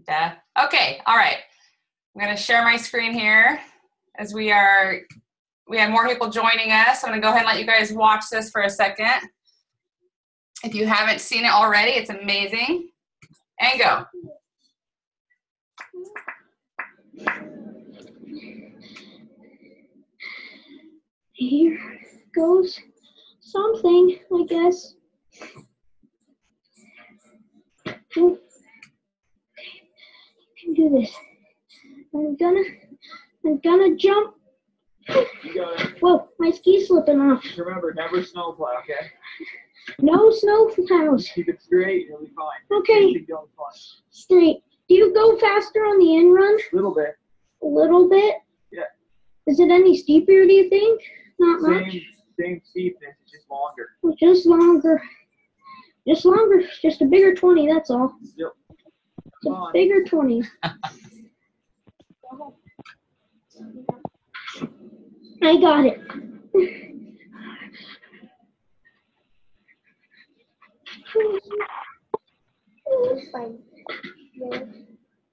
Death. Okay, all right. I'm going to share my screen here as we have more people joining us. I'm going to go ahead and let you guys watch this for a second. If you haven't seen it already, it's amazing. And go. Here goes something, I guess. You can do this. I'm gonna jump. You got it. Whoa, my ski's slipping off. Just remember, never snowplow, okay? No snow plows. Keep it straight, you'll be fine. Okay. Keep going fine. Straight. Do you go faster on the in run? A little bit. A little bit? Yeah. Is it any steeper, do you think? Not much? Same steepness, it's just longer. Well, just longer. Just longer. Just a bigger 20, that's all. Yep. It's a bigger 20. I got it. It's fine.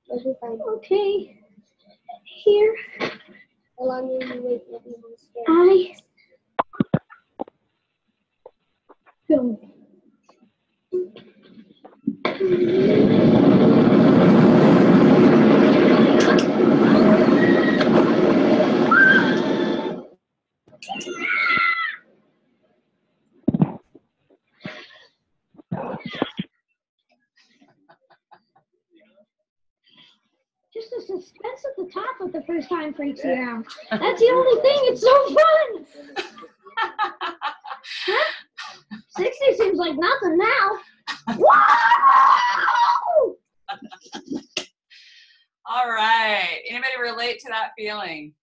It'll be fine. Okay. Here. How long will you wait to be scared? I go. Just the suspense at the top of the first time freaks you out. That's the only thing. It's so fun. 60 seems like nothing now. Wow! All right. Anybody relate to that feeling?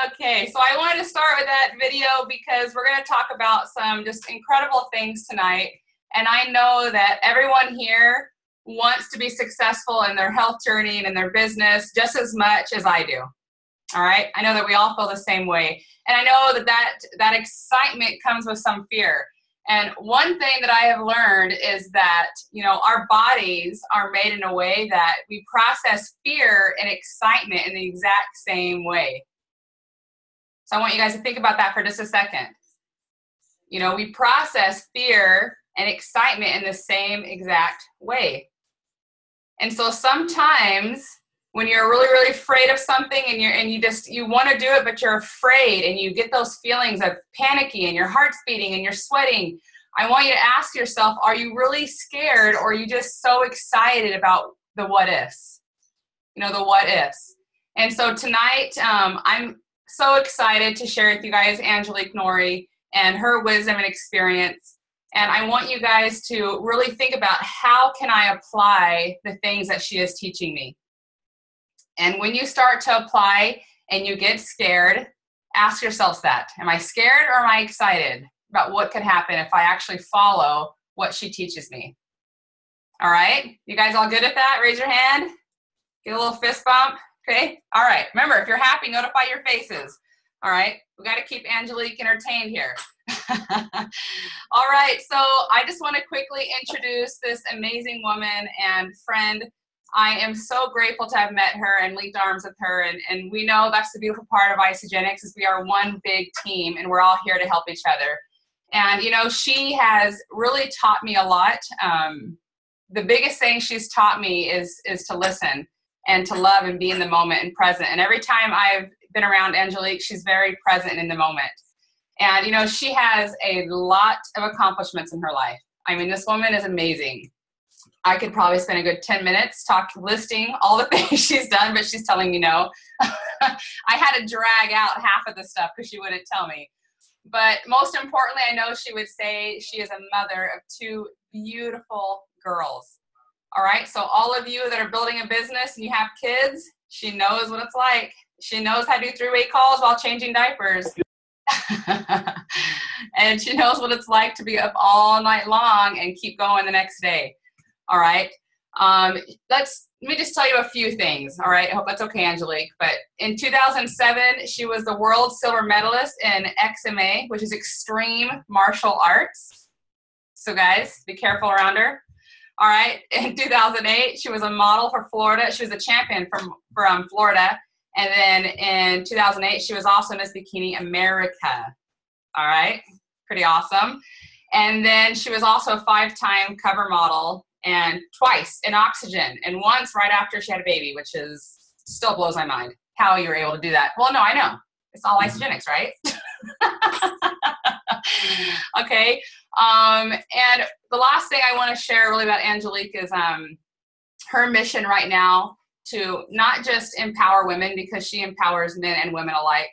Okay, so I wanted to start with that video because we're going to talk about some just incredible things tonight. And I know that everyone here wants to be successful in their health journey and in their business just as much as I do. All right? I know that we all feel the same way. And I know that excitement comes with some fear. And one thing that I have learned is that, you know, our bodies are made in a way that we process fear and excitement in the exact same way. So I want you guys to think about that for just a second. You know, we process fear and excitement in the same exact way. And so sometimes when you're really, really afraid of something and you want to do it, but you're afraid and you get those feelings of panicky and your heart's beating and you're sweating, I want you to ask yourself, are you really scared or are you just so excited about the what ifs? You know, the what ifs. And so tonight, I'm so excited to share with you guys Angelike Norrie and her wisdom and experience. And I want you guys to really think about how can I apply the things that she is teaching me. And when you start to apply and you get scared, ask yourselves that. Am I scared or am I excited about what could happen if I actually follow what she teaches me? All right? You guys all good at that? Raise your hand. Get a little fist bump. Okay? All right. Remember, if you're happy, notify your faces. All right? We got to keep Angelike entertained here. All right. So I just want to quickly introduce this amazing woman and friend. I am so grateful to have met her and linked arms with her. And we know that's the beautiful part of Isogenics is we are one big team and we're all here to help each other. And, you know, she has really taught me a lot. The biggest thing she's taught me is to listen and to love and be in the moment and present. And every time I've been around Angelike, she's very present in the moment. And, you know, she has a lot of accomplishments in her life. I mean, this woman is amazing. I could probably spend a good 10 minutes listing all the things she's done, but she's telling me no. I had to drag out half of the stuff because she wouldn't tell me. But most importantly, I know she would say she is a mother of two beautiful girls. All right, so all of you that are building a business and you have kids, she knows what it's like. She knows how to do three-way calls while changing diapers. And she knows what it's like to be up all night long and keep going the next day. All right. Let me just tell you a few things. All right. I hope that's okay, Angelike. But in 2007, she was the world silver medalist in XMA, which is extreme martial arts. So guys, be careful around her. All right. In 2008, she was a model for Florida. She was a champion from Florida. And then in 2008, she was also Miss Bikini America. All right. Pretty awesome. And then she was also a 5-time cover model and twice in Oxygen and once right after she had a baby, which is still blows my mind how you were able to do that. Well, no, I know. It's all isogenics, right? Okay. And the last thing I want to share really about Angelique is her mission right now to not just empower women, because she empowers men and women alike,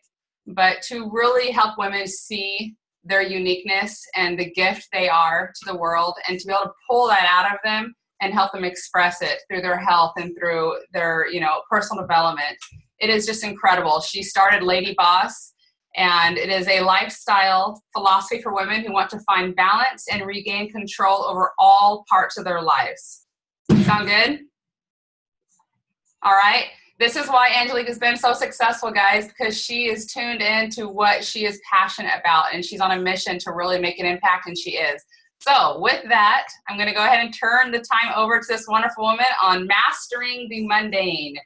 but to really help women see their uniqueness and the gift they are to the world, and to be able to pull that out of them and help them express it through their health and through their, personal development. It is just incredible. She started Lady Boss, and it is a lifestyle philosophy for women who want to find balance and regain control over all parts of their lives. Sound good? All right. This is why Angelique has been so successful, guys, because she is tuned into what she is passionate about, and she's on a mission to really make an impact, and she is. So with that, I'm going to go ahead and turn the time over to this wonderful woman on mastering the mundane.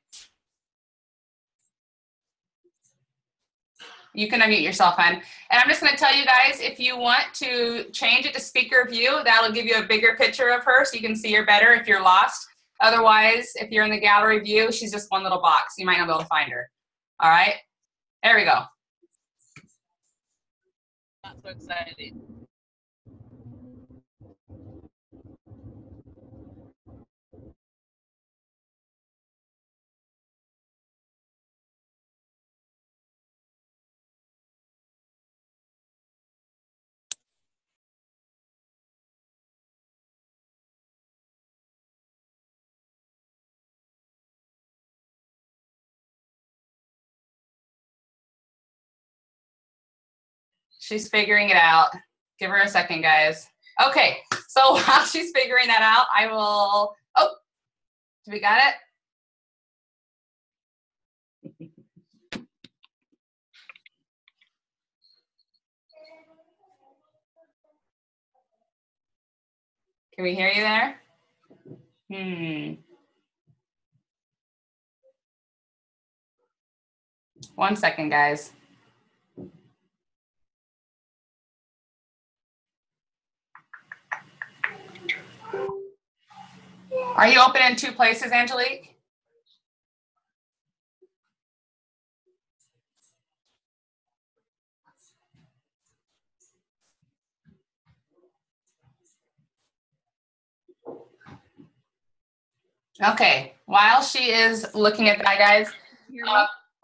You can unmute yourself, hon. And I'm just going to tell you guys, if you want to change it to speaker view, that'll give you a bigger picture of her so you can see her better if you're lost. Otherwise, if you're in the gallery view, she's just one little box. You might not be able to find her. All right. There we go. Not so excited. She's figuring it out. Give her a second, guys. Okay, so while she's figuring that out, I will, do we got it? Can we hear you there? One second, guys. Are you open in 2 places, Angelique? Okay, while she is looking at that, guys.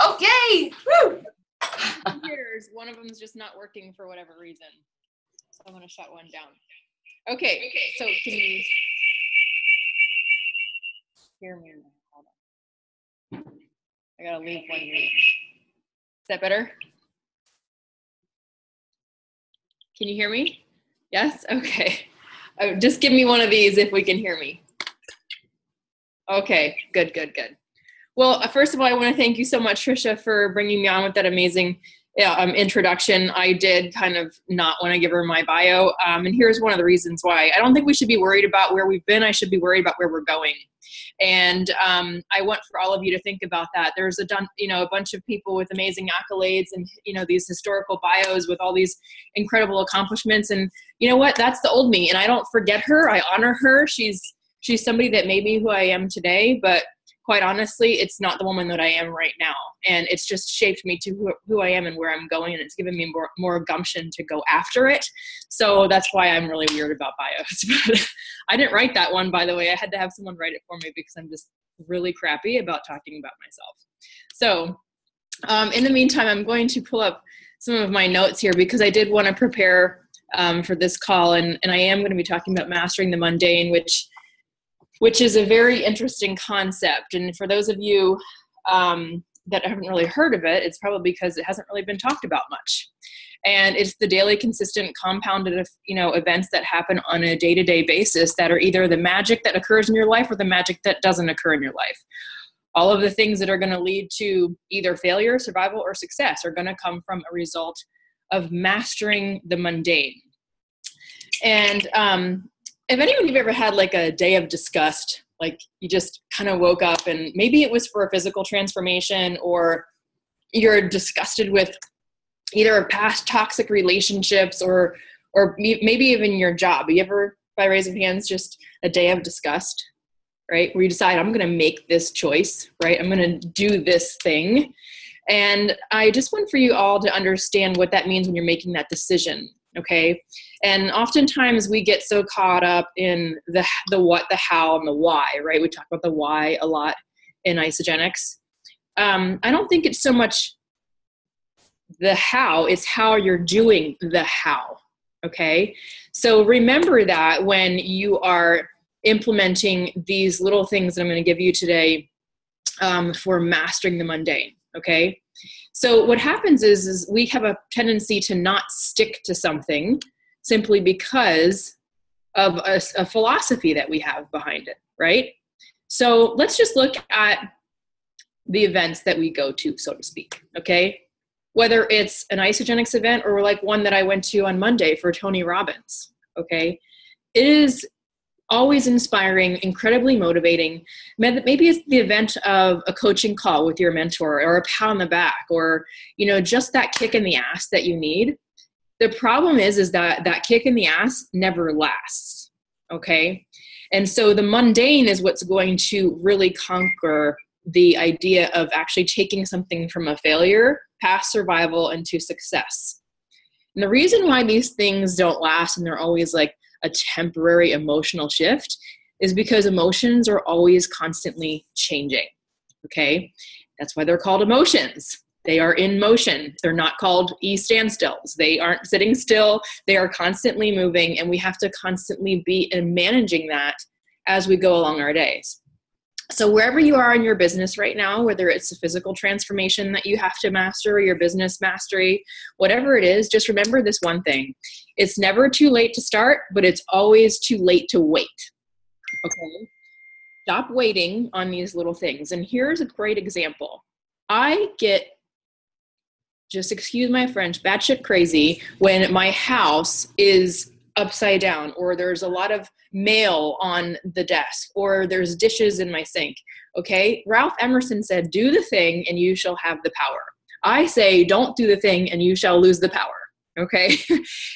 Okay, woo! Computers, one of them is just not working for whatever reason. So I'm going to shut one down. Okay, so can you hear me? Hold on. I got to leave one here. Is that better? Can you hear me? Yes? Okay. Just give me one of these if we can hear me. Okay, good. Well, first of all, I want to thank you so much, Trisha, for bringing me on with that amazing introduction. I did kind of not want to give her my bio, and here's one of the reasons why. I don't think we should be worried about where we've been. I should be worried about where we're going. And I want for all of you to think about that. There's a bunch of people with amazing accolades and, these historical bios with all these incredible accomplishments. And you know what? That's the old me. And I don't forget her. I honor her. She's somebody that made me who I am today, but quite honestly, it's not the woman that I am right now. And it's just shaped me to who I am and where I'm going. And it's given me more gumption to go after it. So that's why I'm really weird about bios. But I didn't write that one, by the way. I had to have someone write it for me because I'm just really crappy about talking about myself. So in the meantime, I'm going to pull up some of my notes here because I did want to prepare for this call. And I am going to be talking about mastering the mundane, which is a very interesting concept. And for those of you that haven't really heard of it, it's probably because it hasn't really been talked about much. And it's the daily, consistent, compounded, events that happen on a day-to-day basis that are either the magic that occurs in your life or the magic that doesn't occur in your life. All of the things that are going to lead to either failure, survival, or success are going to come from a result of mastering the mundane. And if anyone you've ever had like a day of disgust, like you just kind of woke up and maybe it was for a physical transformation, or you're disgusted with either past toxic relationships or maybe even your job. You ever, by raise of hands, just a day of disgust, right? Where you decide, I'm going to make this choice, right? I'm going to do this thing. And I just want for you all to understand what that means when you're making that decision. Okay. And oftentimes we get so caught up in the what, the how, and the why, right? We talk about the why a lot in Isogenics. I don't think it's so much the how, it's how you're doing the how. Okay. So remember that when you are implementing these little things that I'm going to give you today for mastering the mundane. Okay. So what happens is we have a tendency to not stick to something simply because of a philosophy that we have behind it, right? So let's just look at the events that we go to, so to speak, okay? Whether it's an Isogenics event or like one that I went to on Monday for Tony Robbins, okay? It is always inspiring, incredibly motivating. Maybe it's the event of a coaching call with your mentor, or a pat on the back, or, you know, just that kick in the ass that you need. The problem is that that kick in the ass never lasts. Okay. And so the mundane is what's going to really conquer the idea of actually taking something from a failure, past survival, into success. And the reason why these things don't last and they're always like a temporary emotional shift is because emotions are always constantly changing. Okay. That's why they're called emotions. They are in motion. They're not called standstills. They aren't sitting still. They are constantly moving, and we have to constantly be in managing that as we go along our days. So wherever you are in your business right now, whether it's a physical transformation that you have to master, or your business mastery, whatever it is, just remember this one thing. It's never too late to start, but it's always too late to wait. Okay? Stop waiting on these little things. And here's a great example. I get, just excuse my French, batshit crazy when my house is upside down, or there's a lot of mail on the desk, or there's dishes in my sink. Okay. Ralph Emerson said, do the thing and you shall have the power. I say, don't do the thing and you shall lose the power. Okay.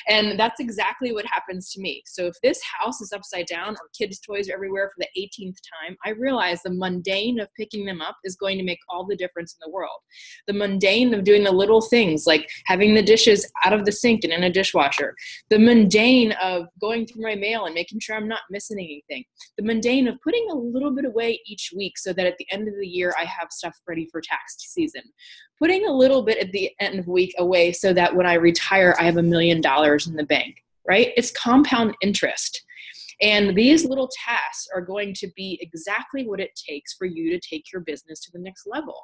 And that's exactly what happens to me. So if this house is upside down, or kids' toys are everywhere for the 18th time, I realize the mundane of picking them up is going to make all the difference in the world. The mundane of doing the little things like having the dishes out of the sink and in a dishwasher. The mundane of going through my mail and making sure I'm not missing anything. The mundane of putting a little bit away each week so that at the end of the year, I have stuff ready for tax season. Putting a little bit at the end of the week away so that when I retire, I have $1 million in the bank, right? It's compound interest. And these little tasks are going to be exactly what it takes for you to take your business to the next level.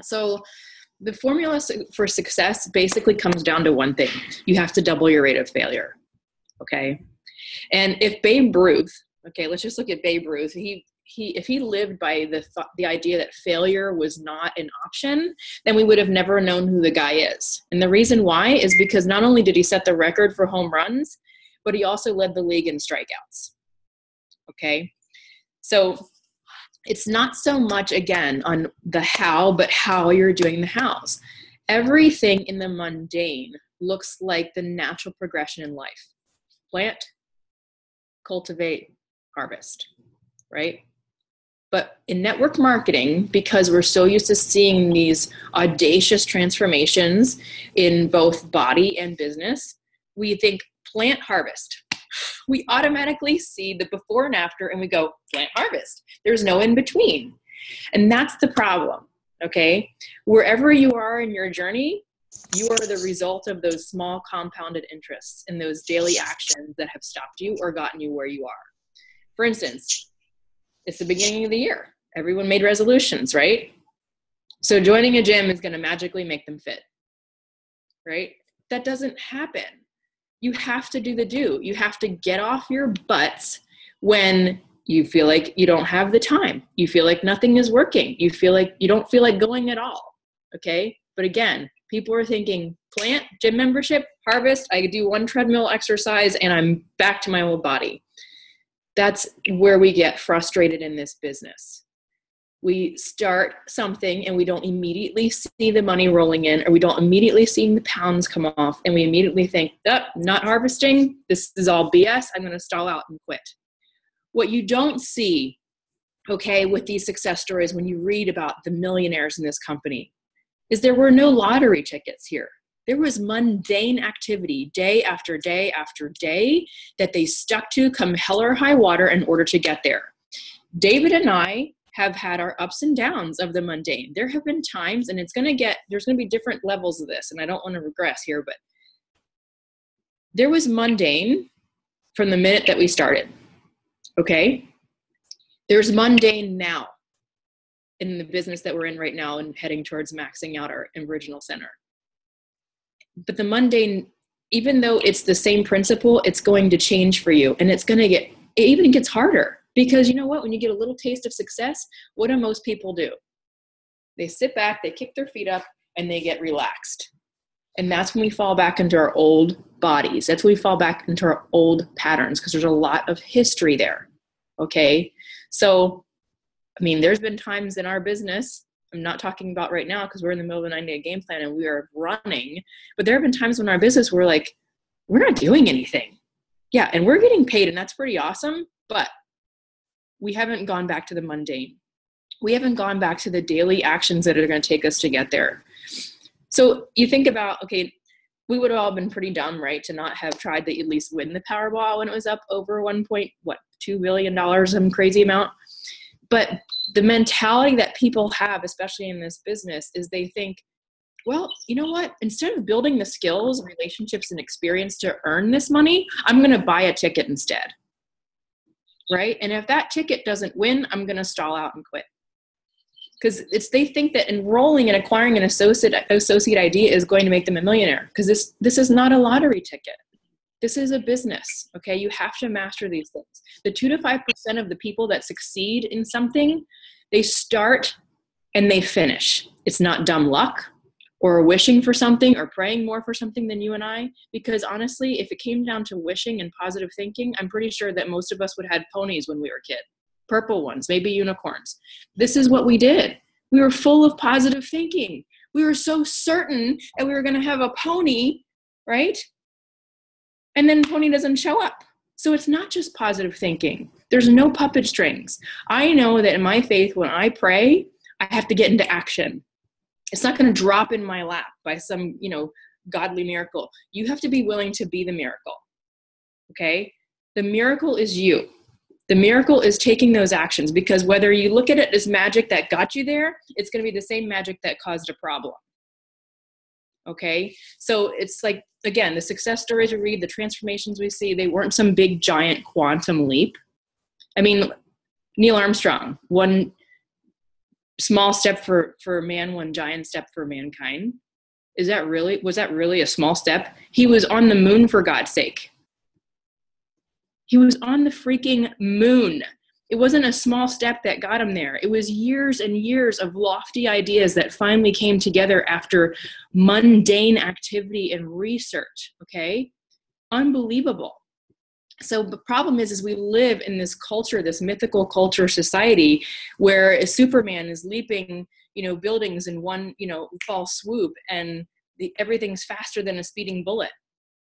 So the formula for success basically comes down to one thing. You have to double your rate of failure, okay? And if Babe Ruth, okay, let's just look at Babe Ruth. If he lived by the idea that failure was not an option, then we would have never known who the guy is. And the reason why is because not only did he set the record for home runs, but he also led the league in strikeouts. Okay. So it's not so much, again, on the how, but how you're doing the hows. Everything in the mundane looks like the natural progression in life. Plant, cultivate, harvest, right? But in network marketing, because we're so used to seeing these audacious transformations in both body and business, we think plant, harvest. We automatically see the before and after and we go plant, harvest. There's no in between. And that's the problem, okay? Wherever you are in your journey, you are the result of those small compounded interests and those daily actions that have stopped you or gotten you where you are. For instance, it's the beginning of the year. Everyone made resolutions, right? So joining a gym is going to magically make them fit, right? That doesn't happen. You have to do the do. You have to get off your butts when you feel like you don't have the time. You feel like nothing is working. You feel like you don't feel like going at all, okay? But again, people are thinking plant, gym membership, harvest, I do one treadmill exercise, and I'm back to my old body. That's where we get frustrated in this business. We start something and we don't immediately see the money rolling in, or we don't immediately see the pounds come off, and we immediately think, not harvesting, this is all BS, I'm going to stall out and quit. What you don't see, okay, with these success stories when you read about the millionaires in this company is there were no lottery tickets here. There was mundane activity day after day after day that they stuck to come hell or high water in order to get there. David and I have had our ups and downs of the mundane. There have been times, and there's going to be different levels of this, and I don't want to regress here, but there was mundane from the minute that we started, okay? There's mundane now in the business that we're in right now and heading towards maxing out our original center. But the mundane, even though it's the same principle, it's going to change for you, and it even gets harder. Because you know what, when you get a little taste of success, what do most people do? They sit back, they kick their feet up, and they get relaxed. And that's when we fall back into our old bodies. That's when we fall back into our old patterns, because there's a lot of history there, okay? So, I mean, there's been times in our business, I'm not talking about right now because we're in the middle of a 90-day game plan and we are running, but there have been times when our business, we're like, we're not doing anything. Yeah, and we're getting paid, and that's pretty awesome, but we haven't gone back to the mundane. We haven't gone back to the daily actions that are going to take us to get there. So you think about, okay, we would have all been pretty dumb, right, to not have tried to at least win the Powerball when it was up over $2 billion, some crazy amount. But the mentality that people have, especially in this business, is they think, well, you know what? Instead of building the skills, relationships, and experience to earn this money, I'm going to buy a ticket instead. Right? And if that ticket doesn't win, I'm going to stall out and quit. Because they think that enrolling and acquiring an associate idea is going to make them a millionaire. Because this is not a lottery ticket. This is a business. Okay? You have to master these things. The 2 to 5% of the people that succeed in something, they start and they finish. It's not dumb luck or wishing for something or praying more for something than you and I. Because honestly, if it came down to wishing and positive thinking, I'm pretty sure that most of us would have had ponies when we were a kid. Purple ones, maybe unicorns. This is what we did. We were full of positive thinking. We were so certain that we were going to have a pony, right? And then pony doesn't show up. So it's not just positive thinking. There's no puppet strings. I know that in my faith, when I pray, I have to get into action. It's not going to drop in my lap by some, godly miracle. You have to be willing to be the miracle. Okay? The miracle is you. The miracle is taking those actions, because whether you look at it as magic that got you there, it's going to be the same magic that caused a problem. Okay? So it's like, again, the success stories we read, the transformations we see, they weren't some big giant quantum leap. I mean, Neil Armstrong, one small step for man, one giant step for mankind. Was that really a small step? He was on the moon, for God's sake. He was on the freaking moon. It wasn't a small step that got him there. It was years and years of lofty ideas that finally came together after mundane activity and research, okay? Unbelievable. So the problem is we live in this culture, this mythical culture society, where a Superman is leaping, buildings in one, fall swoop, and everything's faster than a speeding bullet.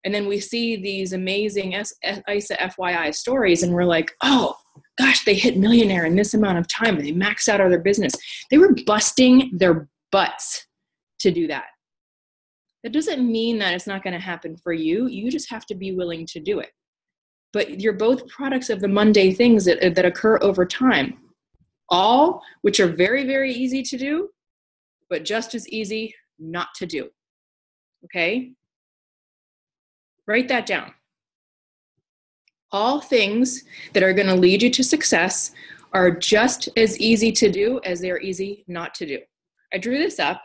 And then we see these amazing ISA FYI stories, and we're like, oh gosh, they hit millionaire in this amount of time, and they maxed out their business. They were busting their butts to do that. That doesn't mean that it's not going to happen for you. You just have to be willing to do it. But you're both products of the mundane things that occur over time, all which are very, very easy to do, but just as easy not to do. Okay? Write that down. All things that are going to lead you to success are just as easy to do as they're easy not to do. I drew this up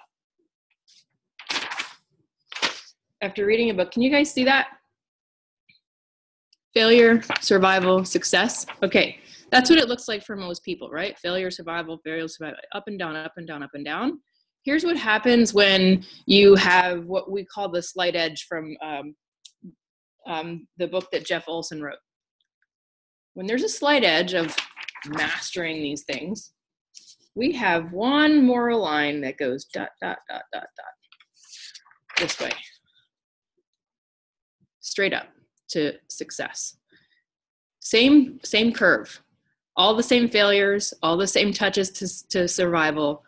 after reading a book. Can you guys see that? Failure, survival, success. Okay, that's what it looks like for most people, right? Failure, survival, up and down, up and down, up and down. Here's what happens when you have what we call the slight edge from the book that Jeff Olson wrote. when there's a slight edge of mastering these things, we have one more line that goes dot, dot, dot, dot, dot, this way. Straight up to success. Same curve. All the same failures, all the same touches to survival,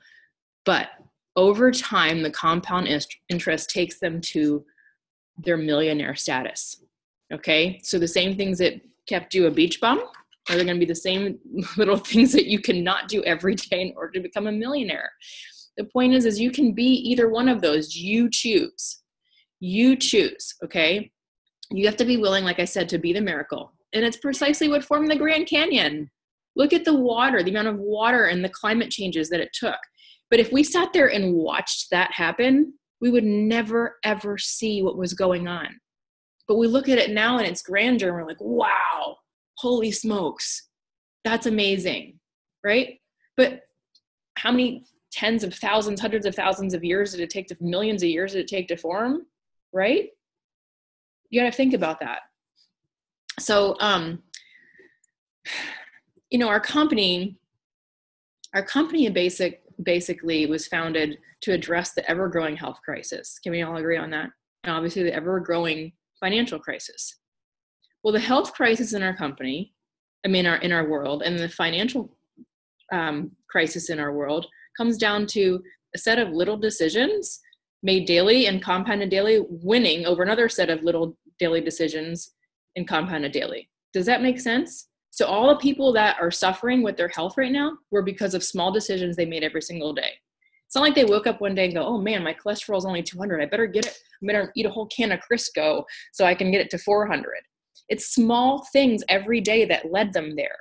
but over time, the compound interest takes them to their millionaire status. Okay, so the same things that kept you a beach bum are going to be the same little things that you cannot do every day in order to become a millionaire. The point is you can be either one of those. You choose. You choose, okay? You have to be willing, like I said, to be the miracle. And it's precisely what formed the Grand Canyon. Look at the water, the amount of water and the climate changes that it took. But if we sat there and watched that happen, we would never, ever see what was going on. But we look at it now and its grandeur and we're like, wow, holy smokes, that's amazing, right? But how many tens of thousands, hundreds of thousands of years did it take to, millions of years did it take to form, right? You got to think about that. So, you know, our company basically was founded to address the ever-growing health crisis. Can we all agree on that? And obviously the ever-growing financial crisis. Well, the health crisis in our company, in our world, and the financial crisis in our world comes down to a set of little decisions made daily and compounded daily, winning over another set of little daily decisions and compounded daily. Does that make sense? So all the people that are suffering with their health right now were because of small decisions they made every single day. It's not like they woke up one day and go, oh man, my cholesterol is only 200. I better get it. I better eat a whole can of Crisco so I can get it to 400. It's small things every day that led them there.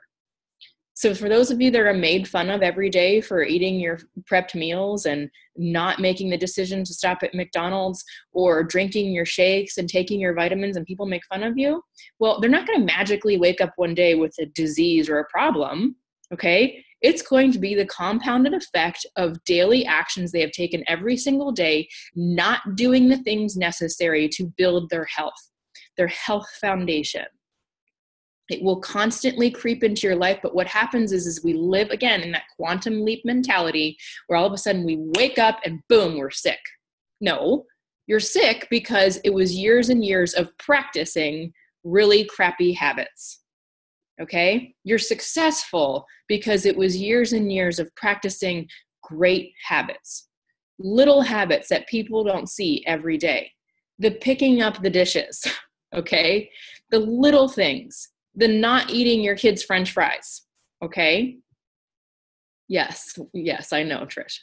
So for those of you that are made fun of every day for eating your prepped meals and not making the decision to stop at McDonald's or drinking your shakes and taking your vitamins and people make fun of you, well, they're not going to magically wake up one day with a disease or a problem, okay? It's going to be the compounded effect of daily actions they have taken every single day, not doing the things necessary to build their health foundation. It will constantly creep into your life, but what happens is we live, again, in that quantum leap mentality where all of a sudden we wake up and boom, we're sick. No, you're sick because it was years and years of practicing really crappy habits, okay? You're successful because it was years and years of practicing great habits, little habits that people don't see every day. The picking up the dishes, okay? The little things. The not eating your kids' French fries, okay? Yes, I know, Trish.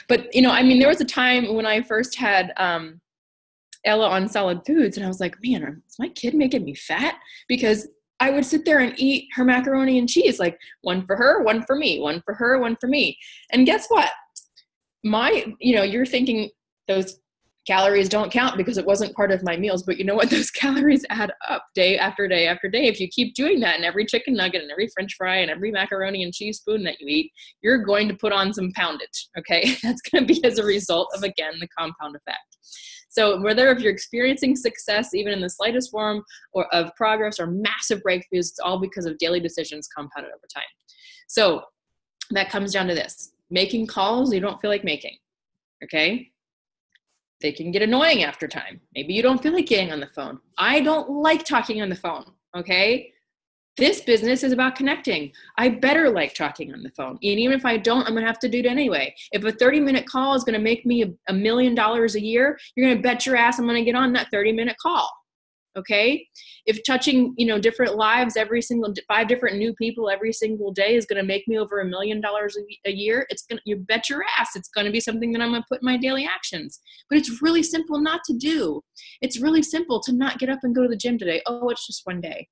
But, there was a time when I first had Ella on solid foods, and I was like, man, is my kid making me fat? Because I would sit there and eat her macaroni and cheese, like one for her, one for me, one for her, one for me. And guess what? You're thinking those calories don't count because it wasn't part of my meals, but you know what? Those calories add up day after day after day. If you keep doing that in every chicken nugget and every French fry and every macaroni and cheese spoon that you eat, you're going to put on some poundage, okay? That's going to be as a result of, again, the compound effect. So whether if you're experiencing success, even in the slightest form or of progress or massive breakthroughs, it's all because of daily decisions compounded over time. So that comes down to this: making calls you don't feel like making, okay? They can get annoying after time. Maybe you don't feel like getting on the phone. I don't like talking on the phone, okay? This business is about connecting. I better like talking on the phone. And even if I don't, I'm going to have to do it anyway. If a 30-minute call is going to make me $1 million a year, you're going to bet your ass I'm going to get on that 30-minute call, okay? If touching, different lives, 5 different new people every single day is going to make me over $1 million a year, you bet your ass it's going to be something that I'm going to put in my daily actions. But it's really simple not to do. It's really simple to not get up and go to the gym today. Oh, it's just one day.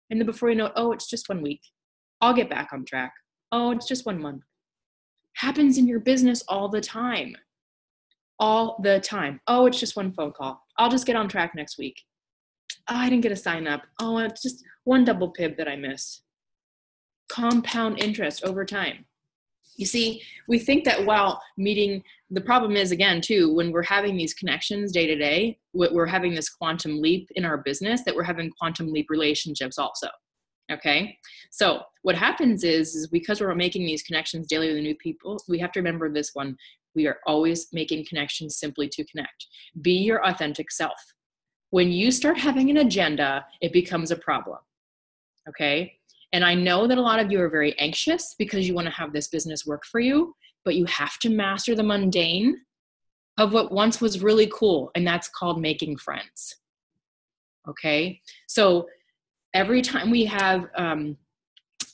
And then before you know it, oh, it's just 1 week. I'll get back on track. Oh, it's just 1 month. Happens in your business all the time. All the time. Oh, it's just one phone call. I'll just get on track next week. Oh, I didn't get a sign up. Oh, it's just one double pib that I missed. Compound interest over time. You see, we think that while meeting, the problem is, again, too, when we're having these connections day to day, we're having this quantum leap in our business, that we're having quantum leap relationships also. Okay. So what happens is because we're making these connections daily with new people, we have to remember this one. We are always making connections simply to connect. Be your authentic self. When you start having an agenda, it becomes a problem. Okay. And I know that a lot of you are very anxious because you want to have this business work for you, but you have to master the mundane of what once was really cool. And that's called making friends. Okay. So every time we have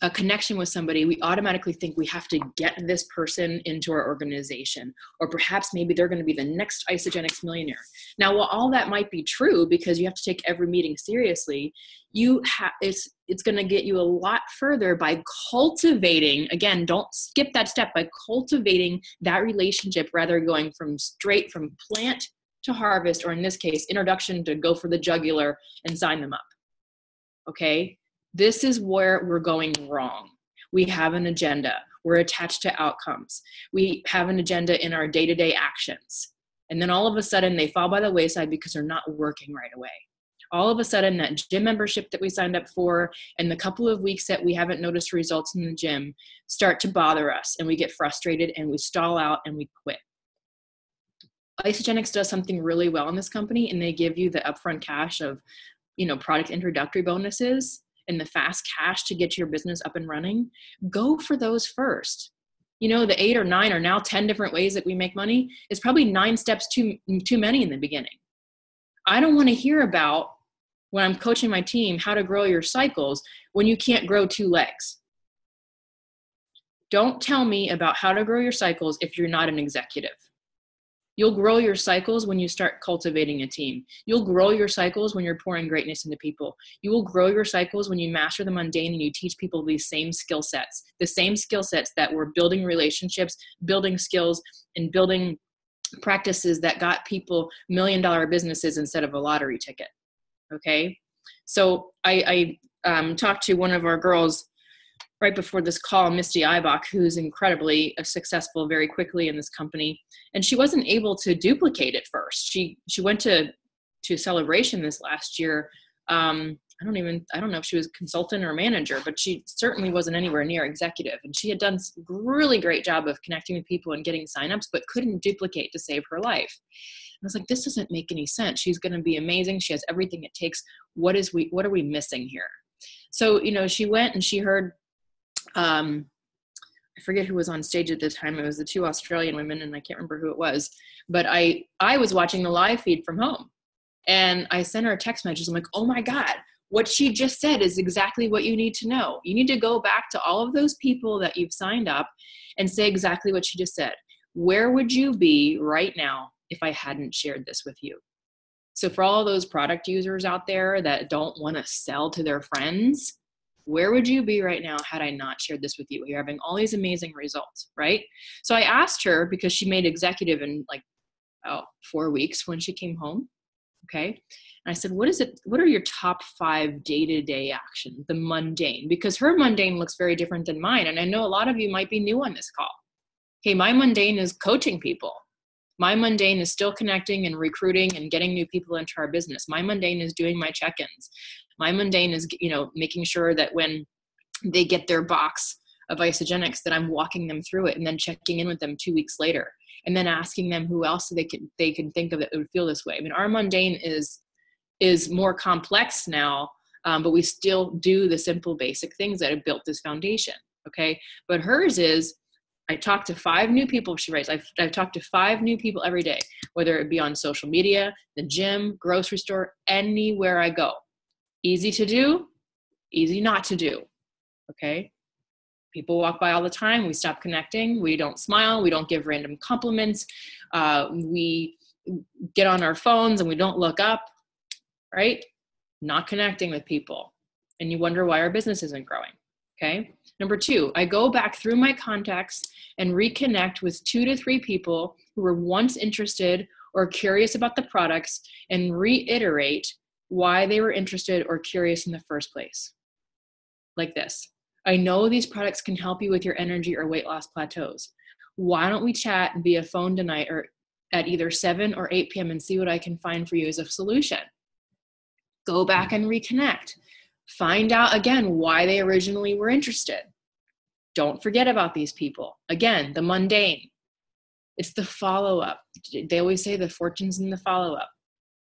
a connection with somebody, we automatically think we have to get this person into our organization, or perhaps maybe they're going to be the next Isogenics millionaire. Now, while all that might be true, because you have to take every meeting seriously, it's going to get you a lot further by cultivating, again, don't skip that step, by cultivating that relationship, rather going straight from plant to harvest, or in this case, introduction to go for the jugular and sign them up. Okay, this is where we're going wrong. We have an agenda. We're attached to outcomes. We have an agenda in our day-to-day actions. And then all of a sudden they fall by the wayside because they're not working right away. All of a sudden that gym membership that we signed up for and the couple of weeks that we haven't noticed results in the gym start to bother us, and we get frustrated and we stall out and we quit. Isogenics does something really well in this company, and they give you the upfront cash of product introductory bonuses and the fast cash to get your business up and running. Go for those first. The 8 or 9 or now 10 different ways that we make money is probably 9 steps too many in the beginning. I don't want to hear about, when I'm coaching my team, how to grow your cycles when you can't grow 2 legs. Don't tell me about how to grow your cycles if you're not an executive. You'll grow your cycles when you start cultivating a team. You'll grow your cycles when you're pouring greatness into people. You will grow your cycles when you master the mundane and you teach people these same skill sets, the same skill sets that were building relationships, building skills, and building practices that got people $1 million businesses instead of a lottery ticket. Okay. So I talked to one of our girls right before this call, Misty Eibach, who's incredibly successful very quickly in this company. And she wasn't able to duplicate it first. She went to Celebration this last year. I don't know if she was a consultant or manager, but she certainly wasn't anywhere near executive. And she had done a really great job of connecting with people and getting signups, but couldn't duplicate to save her life. I was like, this doesn't make any sense. She's going to be amazing. She has everything it takes. What are we missing here? So, she went and she heard, I forget who was on stage at the time. It was the 2 Australian women, and I can't remember who it was, but I was watching the live feed from home, and I sent her a text message. I'm like, oh my God, what she just said is exactly what you need to know. You need to go back to all of those people that you've signed up and say exactly what she just said. Where would you be right now if I hadn't shared this with you? So for all those product users out there that don't want to sell to their friends, where would you be right now had I not shared this with you? You're having all these amazing results, right? So I asked her, because she made executive in 4 weeks when she came home. Okay. And I said, what are your top 5 day-to-day actions, the mundane? Because her mundane looks very different than mine. And I know a lot of you might be new on this call. Okay. My mundane is coaching people. My mundane is still connecting and recruiting and getting new people into our business. My mundane is doing my check-ins. My mundane is, making sure that when they get their box of Isogenics, that I'm walking them through it and then checking in with them 2 weeks later and then asking them who else they can think of that would feel this way. I mean, our mundane is more complex now, but we still do the simple basic things that have built this foundation. Okay. But hers is, I talk to 5 new people. She writes, I've talked to 5 new people every day, whether it be on social media, the gym, grocery store, anywhere I go. Easy to do, easy not to do. Okay. People walk by all the time. We stop connecting. We don't smile. We don't give random compliments. We get on our phones and we don't look up, right? Not connecting with people. And you wonder why our business isn't growing. Okay. Number 2, I go back through my contacts and reconnect with 2 to 3 people who were once interested or curious about the products and reiterate why they were interested or curious in the first place. Like this. I know these products can help you with your energy or weight loss plateaus. Why don't we chat via phone tonight or at either 7 or 8 p.m. and see what I can find for you as a solution? Go back and reconnect. Find out again why they originally were interested. Don't forget about these people. Again, the mundane. It's the follow-up. They always say the fortune's in the follow-up.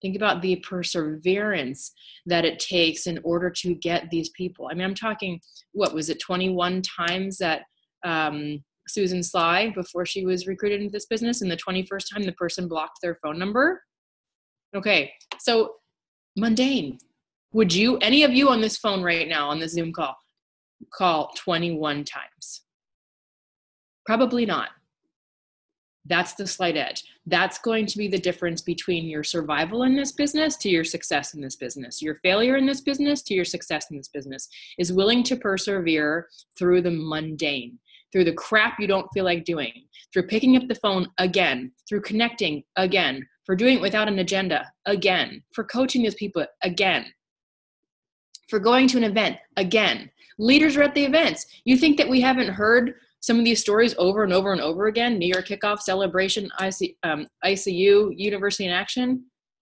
Think about the perseverance that it takes in order to get these people. I mean, I'm talking, what was it, 21 times that Susan Sly, before she was recruited into this business, and the 21st time the person blocked their phone number? Okay, so mundane. Would you, any of you on this phone right now, on this Zoom call 21 times? Probably not. That's the slight edge. That's going to be the difference between your survival in this business to your success in this business. Your failure in this business to your success in this business is willing to persevere through the mundane, through the crap you don't feel like doing, through picking up the phone again, through connecting again, for doing it without an agenda again, for coaching these people again, for going to an event again. Leaders are at the events. You think that we haven't heard some of these stories over and over and over again? New Year kickoff, celebration, ICU, University in Action.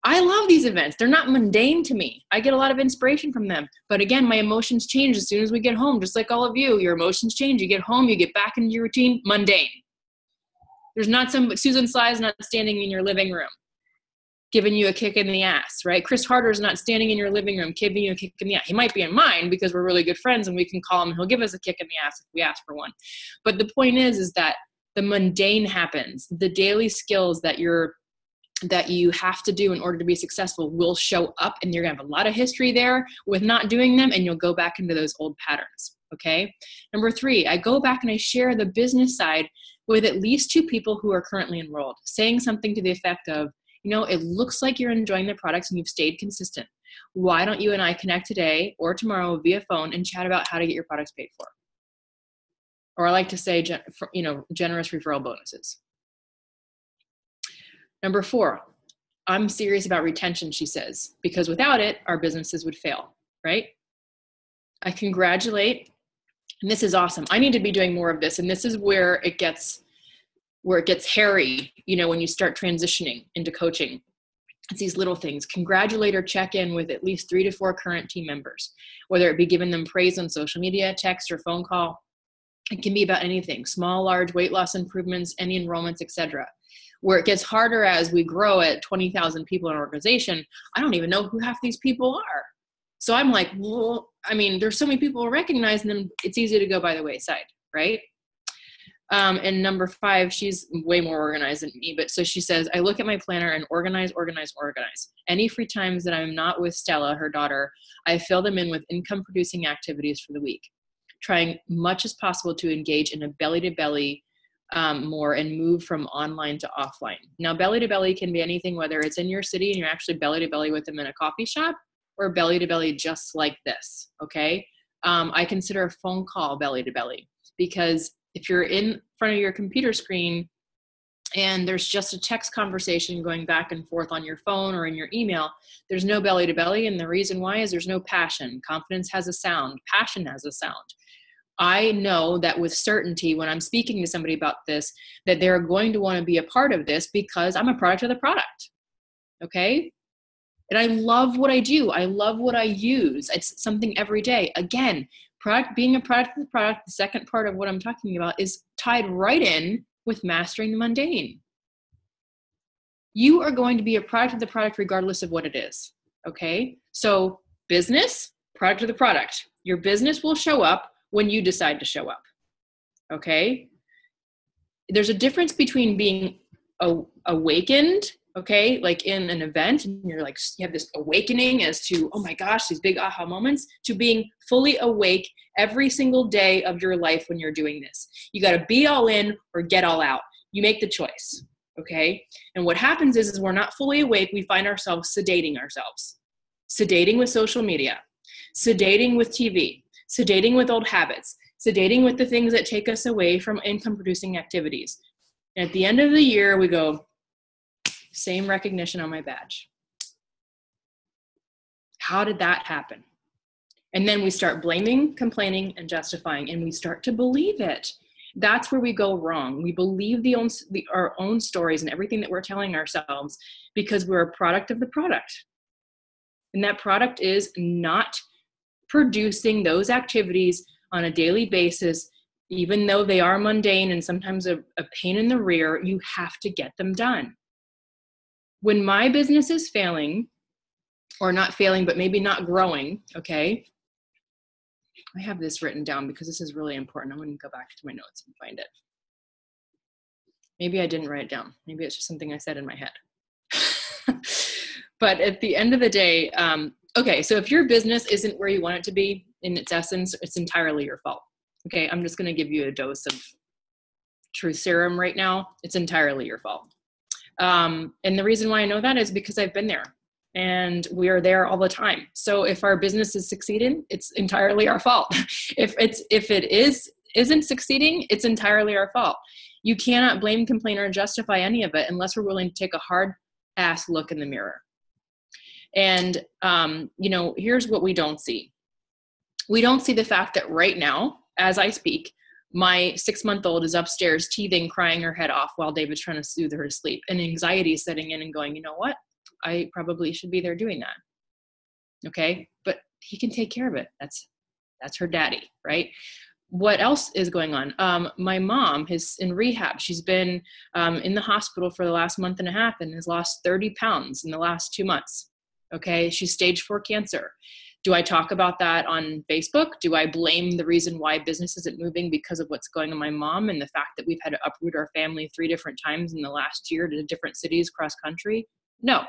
I love these events. They're not mundane to me. I get a lot of inspiration from them. But again, my emotions change as soon as we get home, just like all of you. Your emotions change. You get home, you get back into your routine, mundane. There's not Susan Sly's not standing in your living room giving you a kick in the ass, right? Chris Harder's not standing in your living room giving you a kick in the ass. He might be in mine because we're really good friends and we can call him and he'll give us a kick in the ass if we ask for one. But the point is that the mundane happens. The daily skills that you have to do in order to be successful will show up, and you're gonna have a lot of history there with not doing them, and you'll go back into those old patterns, okay? Number 3, I go back and I share the business side with at least 2 people who are currently enrolled, saying something to the effect of, you know, it looks like you're enjoying the products and you've stayed consistent. Why don't you and I connect today or tomorrow via phone and chat about how to get your products paid for? Or I like to say, generous referral bonuses. Number 4, I'm serious about retention, she says, because without it, our businesses would fail, right? I congratulate, and this is awesome. I need to be doing more of this, and this is where it gets hairy, when you start transitioning into coaching. It's these little things. Congratulate or check in with at least 3 to 4 current team members, whether it be giving them praise on social media, text, or phone call. It can be about anything, small, large, weight loss improvements, any enrollments, etc. Where it gets harder as we grow at 20,000 people in an organization, I don't even know who half these people are. So I'm like, well, there's so many people to recognize, and then it's easy to go by the wayside, right? And number 5, she's way more organized than me, but so she says, I look at my planner and organize. Any free times that I'm not with Stella, her daughter, I fill them in with income producing activities for the week, trying much as possible to engage in a belly-to-belly more and move from online to offline. Now, belly-to-belly can be anything, whether it's in your city and you're actually belly-to-belly with them in a coffee shop, or belly-to-belly just like this, okay? I consider a phone call belly-to-belly, because if you're in front of your computer screen and there's just a text conversation going back and forth on your phone or in your email, there's no belly-to-belly, and the reason why is there's no passion. Confidence has a sound. Passion has a sound. I know that with certainty when I'm speaking to somebody about this, that they're going to want to be a part of this because I'm a product of the product, okay? And I love what I do. I love what I use. It's something every day. Again, being a product of the product, the second part of what I'm talking about, is tied right in with mastering the mundane. You are going to be a product of the product regardless of what it is, okay? So business, product of the product. Your business will show up when you decide to show up, okay? There's a difference between being awakened, okay, like in an event, and you're like, you have this awakening as to, oh my gosh, these big aha moments, to being fully awake every single day of your life when you're doing this. You got to be all in or get all out. You make the choice, okay? And what happens is we're not fully awake. We find ourselves sedating ourselves. Sedating with social media, sedating with TV, sedating with old habits, sedating with the things that take us away from income producing activities. And at the end of the year, we go, same recognition on my badge. How did that happen? And then we start blaming, complaining, and justifying, and we start to believe it. That's where we go wrong. We believe our own stories and everything that we're telling ourselves because we're a product of the product. And that product is not producing those activities on a daily basis, even though they are mundane and sometimes a pain in the rear, you have to get them done. When my business is failing, or not failing, but maybe not growing, okay? I have this written down because this is really important. I'm going to go back to my notes and find it. Maybe I didn't write it down. Maybe it's just something I said in my head. But at the end of the day, okay, so if your business isn't where you want it to be in its essence, it's entirely your fault. Okay, I'm just going to give you a dose of truth serum right now. It's entirely your fault. And the reason why I know that is because I've been there. And we are there all the time. So if our business is succeeding, it's entirely our fault. If it isn't succeeding, it's entirely our fault. You cannot blame, complain, or justify any of it unless we're willing to take a hard ass look in the mirror. And here's what we don't see. We don't see the fact that right now, as I speak, my 6-month-old is upstairs teething, crying her head off while David's trying to soothe her to sleep, and anxiety is setting in and going, you know what? I probably should be there doing that. Okay. But he can take care of it. That's her daddy, right? What else is going on? My mom is in rehab. She's been in the hospital for the last month and a half and has lost 30 pounds in the last 2 months. Okay. She's stage 4 cancer. Do I talk about that on Facebook? Do I blame the reason why business isn't moving because of what's going on with my mom and the fact that we've had to uproot our family 3 different times in the last year to different cities cross country? No.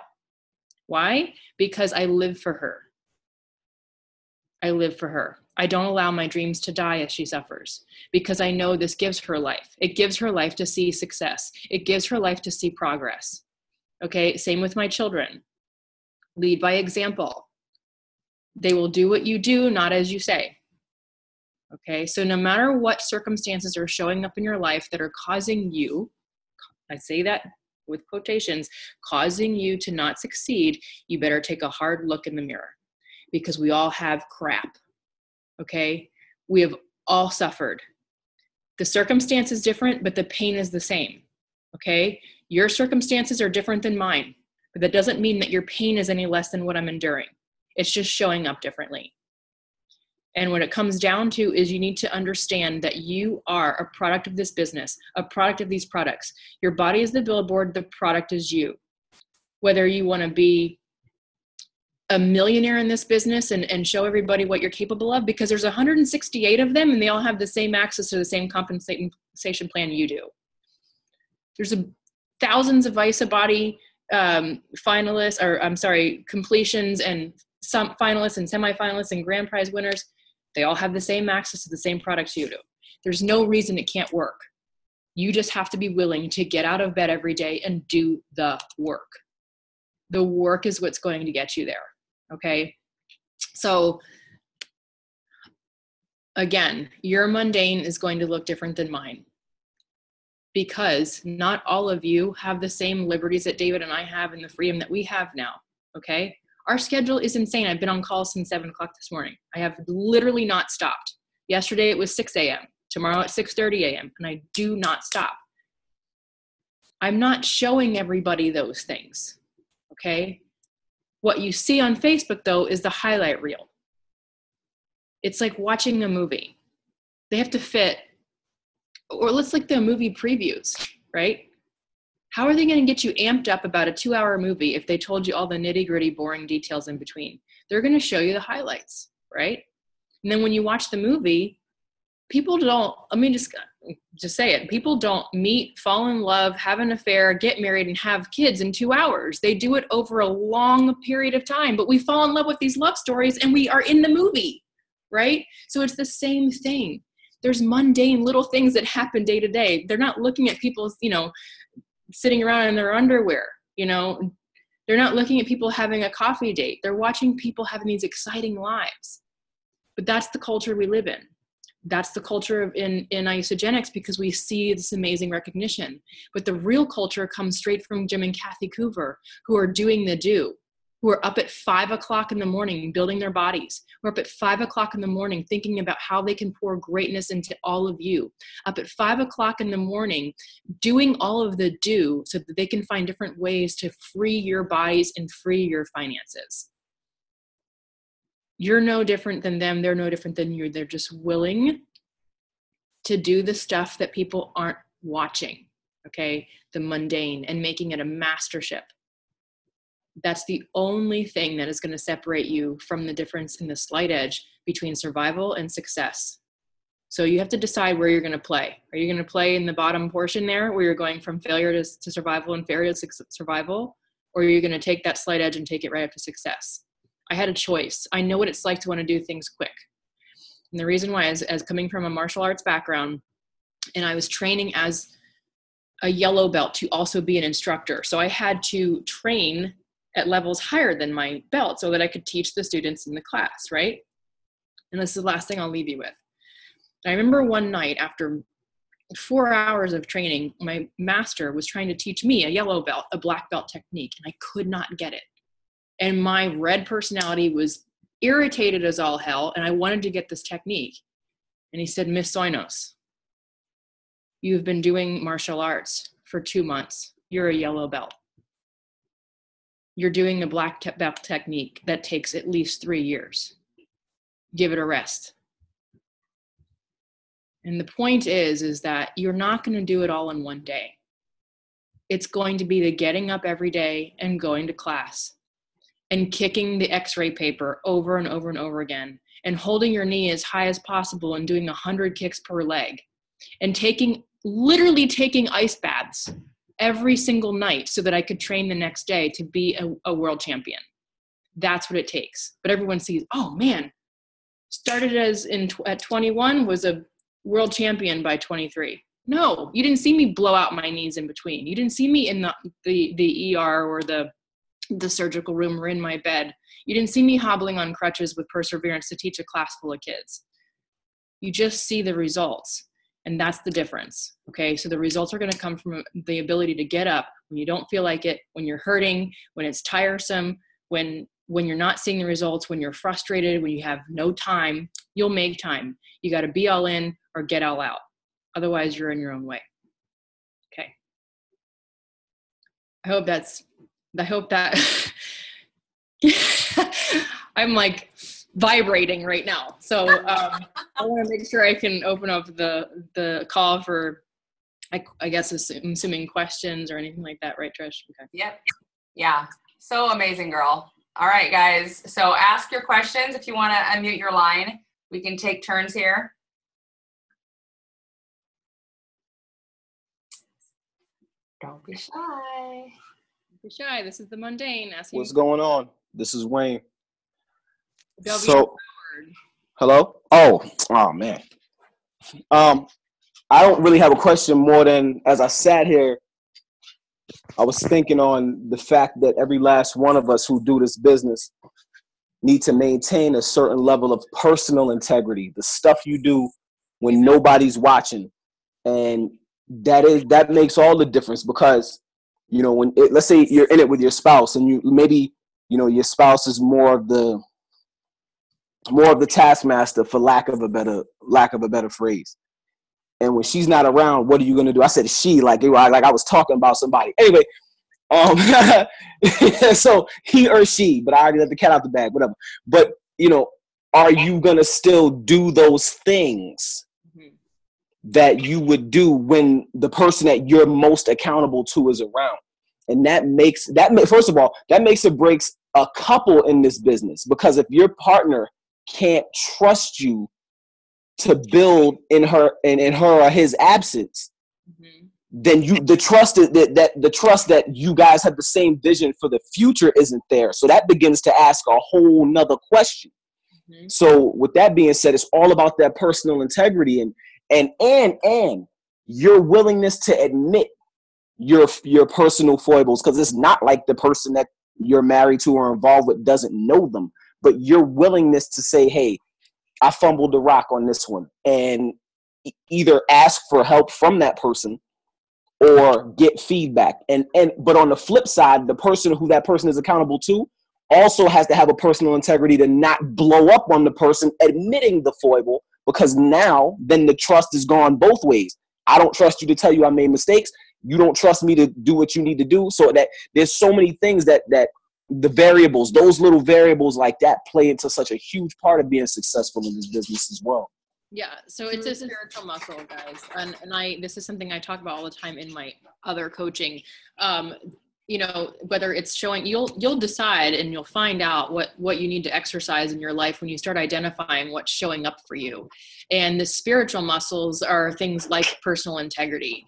Why? Because I live for her. I live for her. I don't allow my dreams to die as she suffers because I know this gives her life. It gives her life to see success. It gives her life to see progress. Okay. Same with my children. Lead by example. They will do what you do, not as you say. Okay. So no matter what circumstances are showing up in your life that are causing you, I say that with quotations, causing you to not succeed, you better take a hard look in the mirror because we all have crap. Okay. We have all suffered. The circumstance is different, but the pain is the same. Okay. Your circumstances are different than mine, but that doesn't mean that your pain is any less than what I'm enduring. It's just showing up differently. And what it comes down to is you need to understand that you are a product of this business, a product of these products. Your body is the billboard, the product is you. Whether you want to be a millionaire in this business and show everybody what you're capable of, because there's 168 of them and they all have the same access to the same compensation plan you do. There's thousands of ISA body completions and some finalists and semifinalists and grand prize winners. They all have the same access to the same products you do. There's no reason it can't work. You just have to be willing to get out of bed every day and do the work. The work is what's going to get you there. Okay. So again, your mundane is going to look different than mine because not all of you have the same liberties that David and I have and the freedom that we have now. Okay. Our schedule is insane. I've been on call since 7 o'clock this morning. I have literally not stopped. Yesterday it was 6 a.m. Tomorrow at 6:30 a.m. And I do not stop. I'm not showing everybody those things. Okay. What you see on Facebook though is the highlight reel. It's like watching a movie. They have to fit, or let's like the movie previews, right? How are they going to get you amped up about a 2-hour movie if they told you all the nitty-gritty, boring details in between? They're going to show you the highlights, right? And then when you watch the movie, people don't, let me just say it. People don't meet, fall in love, have an affair, get married, and have kids in 2 hours. They do it over a long period of time, but we fall in love with these love stories and we are in the movie, right? So it's the same thing. There's mundane little things that happen day to day. They're not looking at people, sitting around in their underwear, they're not looking at people having a coffee date. They're watching people having these exciting lives. But that's the culture we live in. That's the culture in isogenics because we see this amazing recognition. But the real culture comes straight from Jim and Kathy Coover, who are doing the do, who are up at 5 o'clock in the morning building their bodies. Who are up at 5 o'clock in the morning thinking about how they can pour greatness into all of you. Up at 5 o'clock in the morning doing all of the do so that they can find different ways to free your bodies and free your finances. You're no different than them. They're no different than you. They're just willing to do the stuff that people aren't watching, okay? The mundane, and making it a mastership. That's the only thing that is going to separate you from the difference in the slight edge between survival and success. So you have to decide where you're going to play. Are you going to play in the bottom portion there where you're going from failure to survival and failure to survival? Or are you going to take that slight edge and take it right up to success? I had a choice. I know what it's like to want to do things quick. And the reason why is, as coming from a martial arts background, and I was training as a yellow belt to also be an instructor. So I had to train at levels higher than my belt so that I could teach the students in the class, right? And this is the last thing I'll leave you with. I remember one night after 4 hours of training, my master was trying to teach me a yellow belt, a black belt technique, and I could not get it. And my red personality was irritated as all hell, and I wanted to get this technique. And he said, Miss Soinos, you've been doing martial arts for 2 months. You're a yellow belt. You're doing a black belt technique that takes at least 3 years. Give it a rest. And the point is that you're not going to do it all in one day. It's going to be the getting up every day and going to class and kicking the x-ray paper over and over and over again and holding your knee as high as possible and doing 100 kicks per leg and literally taking ice baths every single night so that I could train the next day to be a world champion. That's what it takes. But everyone sees, oh man, started at 21, was a world champion by 23. No, you didn't see me blow out my knees in between. You didn't see me in the ER or the surgical room or in my bed. You didn't see me hobbling on crutches with perseverance to teach a class full of kids. You just see the results. And that's the difference. Okay. So the results are going to come from the ability to get up when you don't feel like it, when you're hurting, when it's tiresome, when you're not seeing the results, when you're frustrated, when you have no time. You'll make time. You got to be all in or get all out. Otherwise you're in your own way. Okay. I hope that I'm like vibrating right now. So I want to make sure I can open up the call for, I guess, I'm assuming questions or anything like that, right, Trish? Okay. Yep. Yeah. So amazing, girl. All right, guys. So ask your questions if you want to unmute your line. We can take turns here. Don't be shy. Don't be shy. This is the Mundane. What's going on? This is Wayne. So, hello? Oh man. I don't really have a question more than, as I sat here, I was thinking on the fact that every last one of us who do this business need to maintain a certain level of personal integrity, the stuff you do when nobody's watching. And that makes all the difference, because, you know, let's say you're in it with your spouse and your spouse is more of the taskmaster, for lack of a better phrase. And when she's not around, what are you going to do? I said she, like I was talking about somebody. Anyway, so he or she, but I already let the cat out the bag, whatever. But, you know, are you going to still do those things that you would do when the person that you're most accountable to is around? And first of all, that makes or breaks a couple in this business, because if your partner can't trust you to build in her or his absence, then the trust that you guys have the same vision for the future isn't there. So that begins to ask a whole nother question. So with that being said, it's all about that personal integrity and your willingness to admit your personal foibles, because it's not like the person that you're married to or involved with doesn't know them, but your willingness to say, hey, I fumbled the rock on this one, and either ask for help from that person or get feedback. But on the flip side, the person who that person is accountable to also has to have a personal integrity to not blow up on the person admitting the foible, because then the trust is gone both ways. I don't trust you to tell you I made mistakes. You don't trust me to do what you need to do. So that there's so many things that the variables, those little variables like that play into such a huge part of being successful in this business as well. Yeah, so it's a spiritual muscle, guys, and this is something I talk about all the time in my other coaching. You know, whether it's showing, you'll decide and you'll find out what you need to exercise in your life when you start identifying what's showing up for you. And the spiritual muscles are things like personal integrity,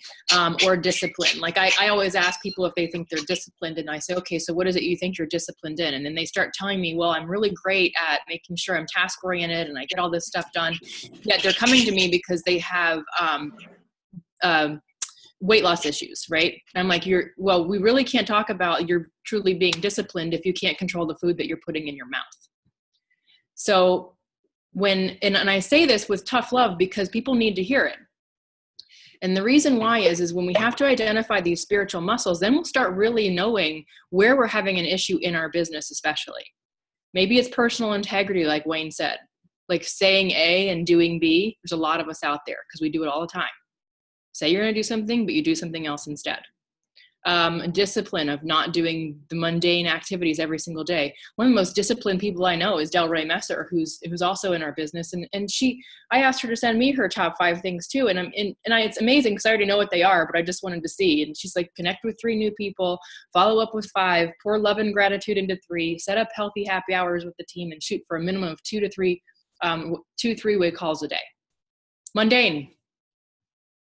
or discipline. Like I always ask people if they think they're disciplined, and I say, okay, so what is it you think you're disciplined in? And then they start telling me, well, I'm really great at making sure I'm task oriented and I get all this stuff done. Yet they're coming to me because they have weight loss issues, right? And I'm like, we really can't talk about you're truly being disciplined if you can't control the food that you're putting in your mouth. So and I say this with tough love because people need to hear it. And the reason why is when we have to identify these spiritual muscles, then we'll start really knowing where we're having an issue in our business, especially. Maybe it's personal integrity, like Wayne said, like saying A and doing B. There's a lot of us out there because we do it all the time. Say you're going to do something, but you do something else instead. Discipline of not doing the mundane activities every single day. One of the most disciplined people I know is Delray Messer, who's also in our business. And I asked her to send me her top 5 things too. And it's amazing because I already know what they are, but I just wanted to see. And she's like, connect with 3 new people, follow up with 5, pour love and gratitude into 3, set up healthy happy hours with the team, and shoot for a minimum of 2 to 3 3-way calls a day.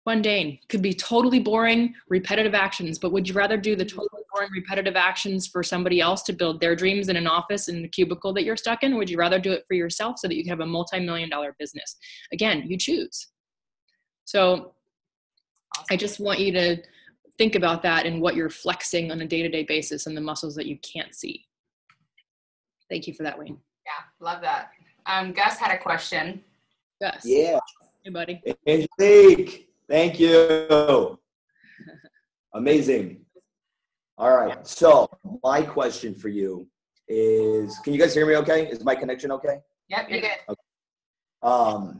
Mundane could be totally boring, repetitive actions, but would you rather do the totally boring, repetitive actions for somebody else to build their dreams in an office in the cubicle that you're stuck in? Or would you rather do it for yourself so that you can have a multi-million-dollar business? Again, you choose. So I just want you to think about that and what you're flexing on a day-to-day basis and the muscles that you can't see. Thank you for that, Wayne. Yeah, love that. Gus had a question. Gus. Yeah. Hey, buddy. Angelike. Thank you. Amazing. All right. So my question for you is, can you guys hear me okay? Is my connection okay? Yep, you're good. Okay.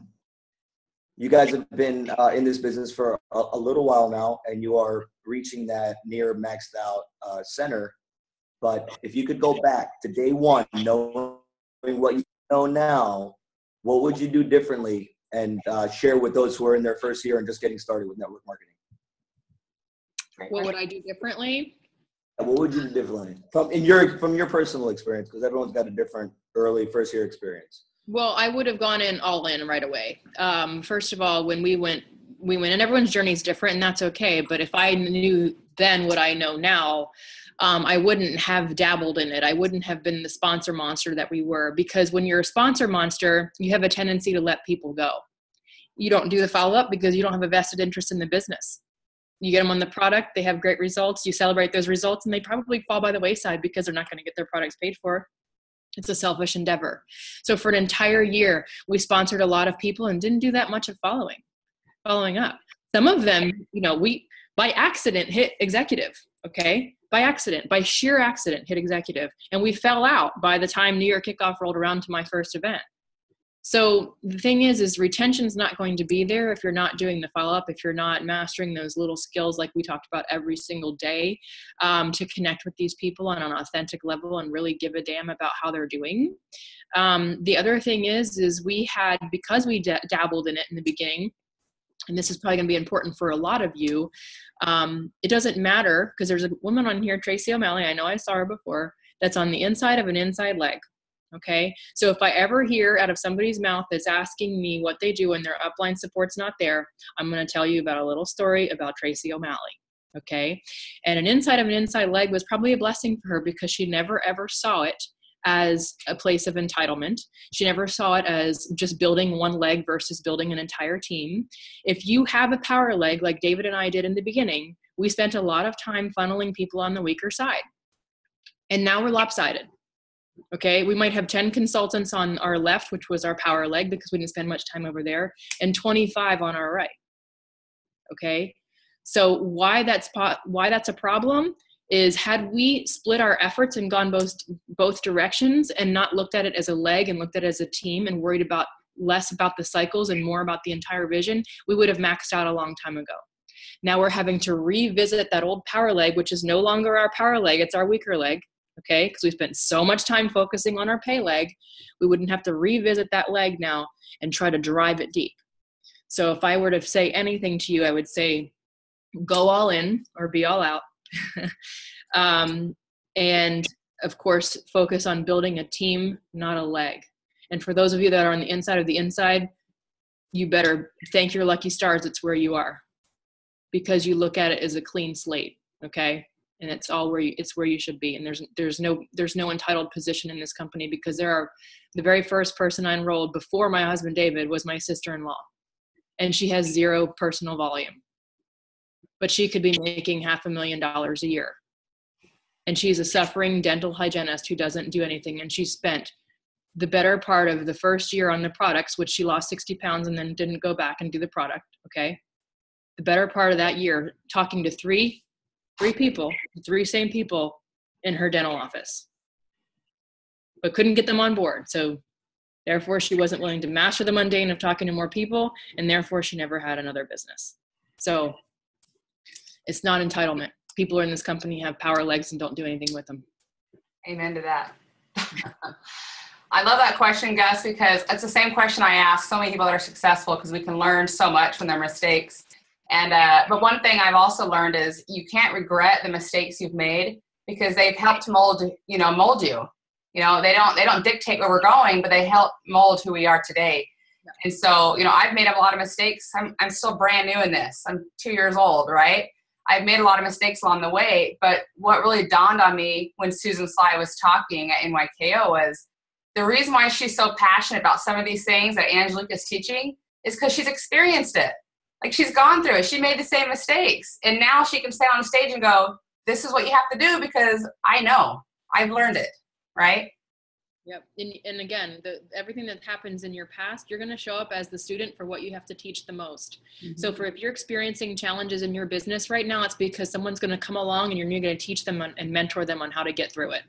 You guys have been in this business for a little while now, and you are reaching that near maxed out center. But if you could go back to day one, knowing what you know now, what would you do differently? And share with those who are in their first year and just getting started with network marketing. What would I do differently? What would you do differently from your personal experience? Because everyone's got a different early first year experience. Well, I would have gone all in right away. First of all, when we went, and everyone's journey is different, and that's okay. But if I knew then what I know now, I wouldn't have dabbled in it. I wouldn't have been the sponsor monster that we were, because when you're a sponsor monster, you have a tendency to let people go. You don't do the follow-up because you don't have a vested interest in the business. You get them on the product, they have great results, you celebrate those results, and they probably fall by the wayside because they're not going to get their products paid for. It's a selfish endeavor. So for an entire year, we sponsored a lot of people and didn't do that much of following up. Some of them, we by accident hit executive, okay? By sheer accident hit executive. And we fell out by the time New Year kickoff rolled around to my first event. So the thing is retention's not going to be there if you're not doing the follow-up, if you're not mastering those little skills like we talked about every single day, to connect with these people on an authentic level and really give a damn about how they're doing. The other thing is we had, because we dabbled in it in the beginning, and this is probably going to be important for a lot of you, it doesn't matter, because there's a woman on here, Tracy O'Malley, I know I saw her before, that's on the inside of an inside leg. Okay. So if I ever hear out of somebody's mouth that's asking me what they do when their upline support's not there, I'm going to tell you about a little story about Tracy O'Malley. Okay. And an inside of an inside leg was probably a blessing for her because she never, ever saw it as a place of entitlement. She never saw it as just building one leg versus building an entire team. If you have a power leg, like David and I did in the beginning, we spent a lot of time funneling people on the weaker side. And now we're lopsided. Okay, we might have 10 consultants on our left, which was our power leg because we didn't spend much time over there, and 25 on our right. Okay, so why that's a problem is, had we split our efforts and gone both directions and not looked at it as a leg and looked at it as a team and worried about less about the cycles and more about the entire vision, we would have maxed out a long time ago. Now we're having to revisit that old power leg, which is no longer our power leg, it's our weaker leg. okay? Because we spent so much time focusing on our pay leg, we wouldn't have to revisit that leg now and try to drive it deep. So if I were to say anything to you, I would say, go all in or be all out. And of course, focus on building a team, not a leg. And for those of you that are on the inside of the inside, you better thank your lucky stars it's where you are, because you look at it as a clean slate, okay? And it's all where you should be. And there's no entitled position in this company, because the very first person I enrolled before my husband David was my sister-in-law, and she has zero personal volume, but she could be making $500,000 a year. And she's a suffering dental hygienist who doesn't do anything. And she spent the better part of the first year on the products, which she lost 60 pounds and then didn't go back and do the product. Okay. The better part of that year, talking to three people, the three same people in her dental office, but couldn't get them on board. So therefore she wasn't willing to master the mundane of talking to more people. And therefore she never had another business. So it's not entitlement. People in this company have power legs and don't do anything with them. Amen to that. I love that question, Gus, because it's the same question I ask so many people that are successful, because we can learn so much from their mistakes. And but one thing I've also learned is you can't regret the mistakes you've made, because they've helped mold you. You know, they don't dictate where we're going, but they help mold who we are today. Yeah. And so, I've made a lot of mistakes. I'm still brand new in this. I'm 2 years old, right? I've made a lot of mistakes along the way, but what really dawned on me when Susan Sly was talking at NYKO was the reason why she's so passionate about some of these things that Angelike is teaching is because she's experienced it. Like, she's gone through it. She made the same mistakes. And now she can stand on stage and go, this is what you have to do, because I know. I've learned it, right? Yep. And again, everything that happens in your past, you're going to show up as the student for what you have to teach the most. Mm-hmm. So if you're experiencing challenges in your business right now, it's because someone's going to come along and you're going to teach them and mentor them on how to get through it.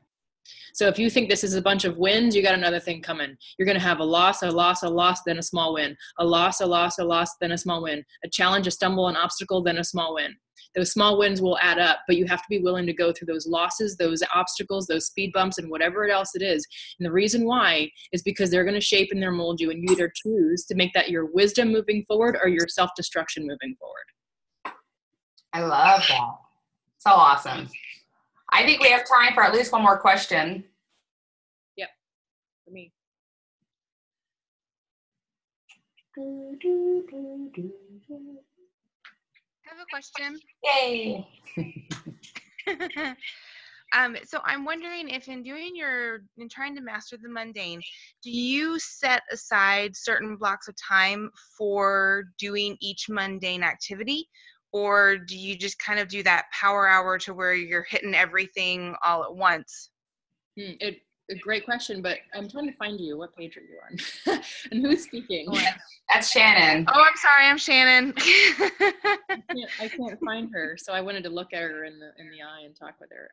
So if you think this is a bunch of wins, you got another thing coming. You're going to have a loss, then a small win, a loss, then a small win, a challenge, a stumble, an obstacle, then a small win. Those small wins will add up, but you have to be willing to go through those losses, those obstacles, those speed bumps, and whatever else it is. And the reason why is because they're going to shape and they're mold you, and you either choose to make that your wisdom moving forward or your self-destruction moving forward. I love that. So awesome. I think we have time for at least one more question. Yep. For me. I have a question. Yay. So I'm wondering if in trying to master the mundane, do you set aside certain blocks of time for doing each mundane activity? Or do you just kind of do that power hour to where you're hitting everything all at once? A great question, but I'm trying to find you. What page are you on? And who's speaking? That's Shannon. Oh, I'm sorry. I'm Shannon. I can't find her, so I wanted to look at her in the eye and talk with her.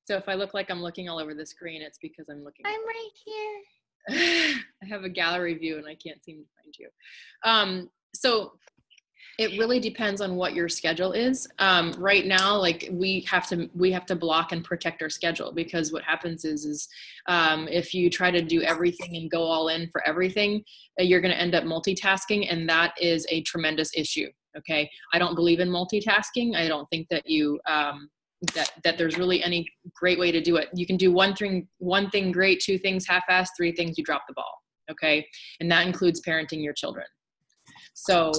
So if I look like I'm looking all over the screen, it's because I'm looking. I'm right here. I have a gallery view and I can't seem to find you. So it really depends on what your schedule is. Right now, like we have to block and protect our schedule, because what happens is if you try to do everything and go all in for everything, you're going to end up multitasking, and that is a tremendous issue. Okay, I don't believe in multitasking. I don't think that you that there's really any great way to do it. You can do one thing great, two things half-assed, three things you drop the ball. Okay, and that includes parenting your children. So